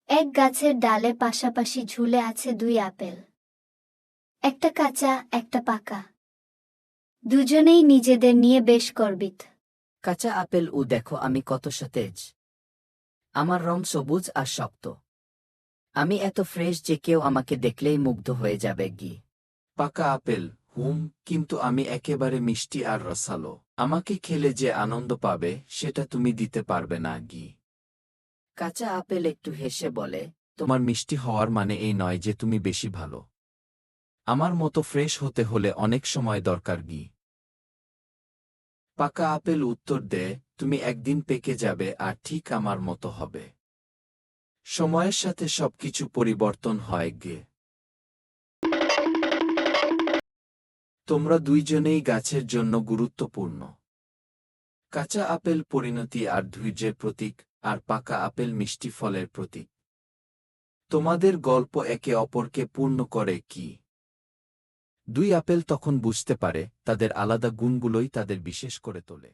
এক গাছের ডালে পাশাপাশি ঝুলে আছে দুই আপেল, একটা কাঁচা একটা পাকা। দুজনেই নিজেদের নিয়ে বেশ গর্বিত। কাঁচা আপেল, ও দেখো আমি কত সতেজ। আমার রং সবুজ আর শক্ত। আমি এত ফ্রেশ যে কেউ আমাকে দেখলেই মুগ্ধ হয়ে যাবে। পাকা আপেল, কিন্তু আমি একেবারে মিষ্টি আর রসালো। আমাকে খেলে যে আনন্দ পাবে সেটা তুমি দিতে পারবে না। কাঁচা আপেল একটু হেসে বলে, তোমার মিষ্টি হওয়ার মানে এই নয় যে তুমি বেশি ভালো। আমার মতো ফ্রেশ হতে হলে অনেক সময় দরকার। পাকা আপেল উত্তর দেয়, তুমি একদিন পেকে যাবে আর ঠিক আমার মতো হবে। সময়ের সাথে সবকিছু পরিবর্তন হয়। তোমরা দুইজনেই গাছের জন্য গুরুত্বপূর্ণ। কাঁচা আপেল পরিণতি আর ধৈর্যের প্রতীক, আর পাকা আপেল মিষ্টি ফলের প্রতীক। তোমাদের গল্প একে অপরকে পূর্ণ করে। দুই আপেল তখন বুঝতে পারে তাদের আলাদা গুণগুলোই তাদের বিশেষ করে তোলে।